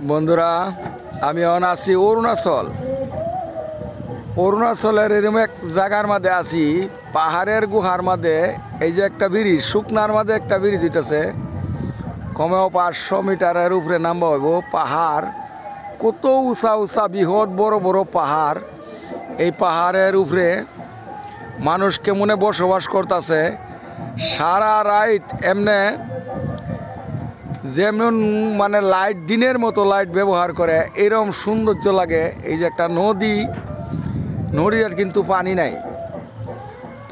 বন্ধুরা, আমি এখন আছি অরুণাচলের এরকম এক জায়গার মধ্যে আছি, পাহাড়ের গুহার মধ্যে। এই যে একটা ব্রিজ, শুকনার মধ্যে একটা ব্রিজ হইতেছে, কমেও 500 মিটারের উপরে নামবা হইব। পাহাড় কত উঁচা উঁচা, বৃহৎ বড় বড় পাহাড়। এই পাহাড়ের উপরে মানুষ কেমনে বসবাস করতেছে সারা রাত। এমনে যেমন মানে লাইট, দিনের মতো লাইট ব্যবহার করে, এরকম সৌন্দর্য লাগে। এই যে একটা নদীর কিন্তু পানি নাই,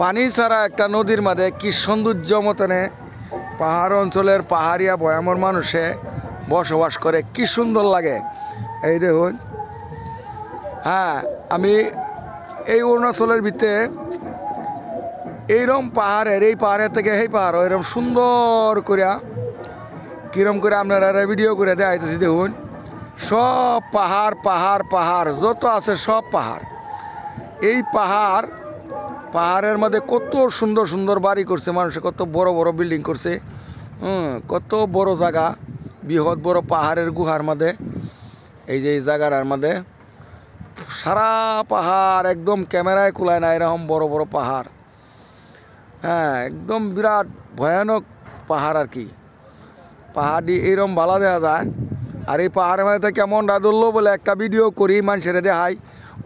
পানি ছাড়া একটা নদীর মাঝে কি সৌন্দর্য মতনে পাহাড় অঞ্চলের পাহাড়িয়া ভয়ামর মানুষে বসবাস করে, কি সুন্দর লাগে। এই দেখুন, হ্যাঁ, আমি এই অরুণাচলের ভিতরে এইরকম পাহাড়ের, এই পাহাড়ের থেকে এই পাহাড় এরকম সুন্দর করিয়া কিরম করে আপনারা ভিডিও করে দেখাইতেছি। দেখুন, সব পাহাড় পাহাড় পাহাড় যত আছে সব পাহাড়। এই পাহাড়ের মধ্যে কত সুন্দর সুন্দর বাড়ি করছে মানুষে, কত বড় বড় বিল্ডিং করছে, কত বড় জায়গা, বৃহৎ বড় পাহাড়ের গুহার মধ্যে। এই যে এই জায়গার মধ্যে সারা পাহাড় একদম ক্যামেরায় কুলায় না এরকম বড় বড় পাহাড়। হ্যাঁ, একদম বিরাট ভয়ানক পাহাড় আর কি। পাহাড় এইরকম ভালো দেখা যায়। আর এই পাহাড়ের মধ্যে কেমন রাধুল্লো বলে একটা ভিডিও করি, মানুষের দেখাই।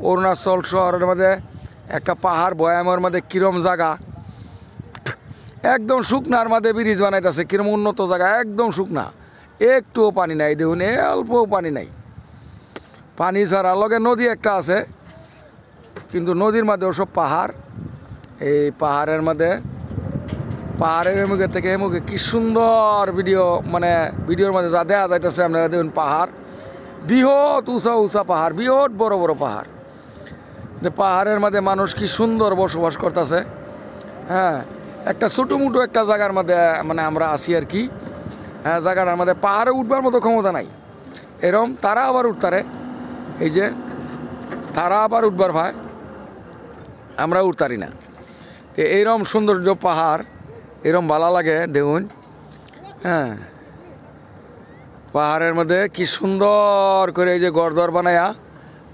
অরুণাচল শহরের মধ্যে একটা পাহাড় ভয়ামের মধ্যে কিরম জায়গা, একদম শুকনার মধ্যে ব্রিজ বানাইতেছে, কিরম উন্নত জায়গা, একদম শুকনা, একটুও পানি নাই। দেখুন, অল্পও পানি নাই, পানি ছাড়া। লগে নদী একটা আছে, কিন্তু নদীর মধ্যে ওসব পাহাড়। এই পাহাড়ের মধ্যে, পাহাড়ের এমুখে থেকে এমুখে কি সুন্দর ভিডিও, মানে ভিডিওর মধ্যে যা দেখা যাইতেছে আপনারা দেখুন। পাহাড় বৃহৎ উঁচা উঁচা পাহাড়, বৃহৎ বড় বড় পাহাড়। পাহাড়ের মধ্যে মানুষ কি সুন্দর বসবাস করতেছে। হ্যাঁ, একটা ছোটো মোটো একটা জায়গার মধ্যে মানে আমরা আছি আর কি। হ্যাঁ, জায়গাটার মধ্যে পাহাড়ে উঠবার মতো ক্ষমতা নাই। এরম তারা আবার উঠতারে, এই যে তারা আবার উঠবার ভাই, আমরা উঠতারি না। এইরকম সৌন্দর্য পাহাড়, এরম ভালো লাগে। দেখুন, হ্যাঁ, পাহাড়ের মধ্যে কি সুন্দর করে এই যে গড়দর বানায়া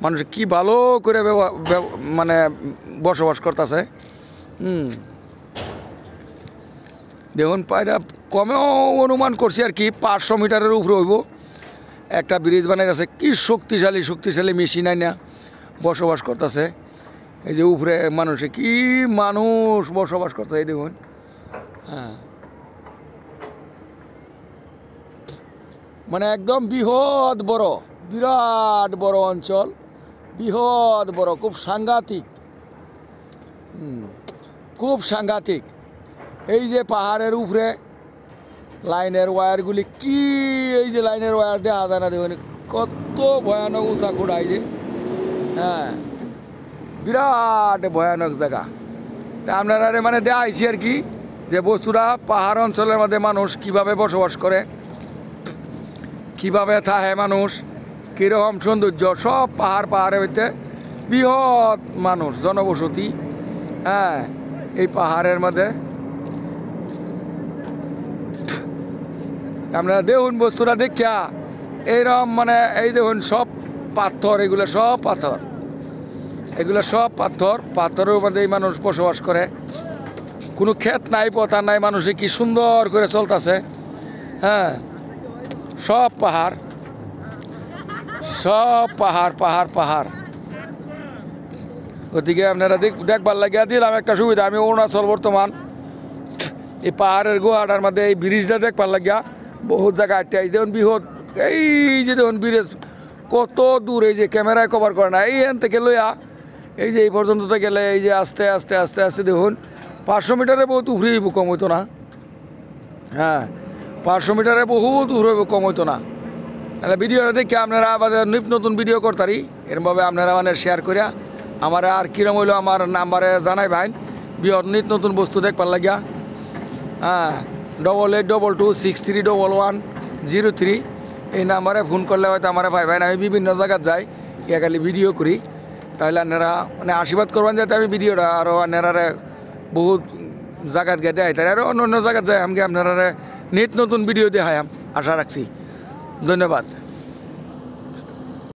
মানুষ কি ভালো করে মানে বসবাস করতেছে। দেখুন, এটা কমেও অনুমান করছি আর কি 500 মিটারের উপরে হইব একটা ব্রিজ বানাই গেছে। কি শক্তিশালী মেশিন আইনা বসবাস করতেছে। এই যে উপরে মানুষে কি মানুষ বসবাস করতেছে, এই দেখুন। হ্যাঁ, মানে একদম বৃহৎ বড়, বিরাট বড় অঞ্চল, বৃহৎ বড়, খুব সাংঘাতিক, খুব সাংঘাতিক। এই যে পাহাড়ের উপরে লাইনের ওয়্যারগুলি, কি এই যে লাইনের ওয়্যার দেখা যায় না, দেখুন কত ভয়ানক উঁচা খুঁড়া। এই যে, হ্যাঁ, বিরাট ভয়ানক জায়গা। তা আপনারা মানে দেখাইছি আর কি, যে বস্তুরা পাহাড় অঞ্চলের মধ্যে মানুষ কিভাবে বসবাস করে, কিভাবে থাকে মানুষ, কীরকম সৌন্দর্য। সব পাহাড়ের মধ্যে বৃহৎ মানুষ জনবসতি। হ্যাঁ, এই পাহাড়ের মধ্যে আপনারা দেখুন বস্তুরা দেখিয়া এইরকম, মানে এই দেখুন সব পাথর, এগুলো সব পাথর, এগুলো সব পাথরের মধ্যে এই মানুষ বসবাস করে। কোনো ক্ষেত নাই, পথা নাই, মানুষে কি সুন্দর করে চলতেছে। হ্যাঁ, সব পাহাড়, সব পাহাড় পাহাড় পাহাড়। ওদিকে আপনারা দেখবার লাগিয়া দিলাম একটা সুবিধা। আমি অরুণাচল বর্তমান এই পাহাড়ের গুহাটার মধ্যে এই ব্রিজটা দেখবার লাগিয়া বহুত জায়গা আটটা। এই যেমন বৃহৎ, এই যে দেখুন ব্রিজ কত দূর, এই যে ক্যামেরায় কভার করে না। এই এখান থেকে লইয়া এই যে এই পর্যন্ত তো গেলে, এই যে আস্তে আস্তে আস্তে আস্তে দেখুন 500 মিটারে বহুত উফরে কম হইতো না। হ্যাঁ, 500 মিটারে বহুত উফরে কম হইতো না। তাহলে ভিডিওটা দেখে আপনারা আবার নতুন ভিডিও করতারি, এরমভাবে আপনারা মানে শেয়ার করিয়া আমার আর কিরম হইলো আমার নাম্বারে জানাই ভাই, বৃহৎ নতুন বস্তু দেখবার লাগিয়া। হ্যাঁ, 8822631103 এই নাম্বারে ফোন করলে হয়তো আমার ভাই ভাই। আমি বিভিন্ন জায়গায় যাই, ইয়া খালি ভিডিও করি। তাহলে আপনারা মানে আশীর্বাদ করবেন যাতে আমি ভিডিওটা আরও আপনারা বহুত জায়গাত গিয়ে দেয়, তাই আরও অন্য অন্য জায়গায় যাই আমাকে আপনারা নতুন ভিডিও দেখাই, আশা রাখছি। ধন্যবাদ।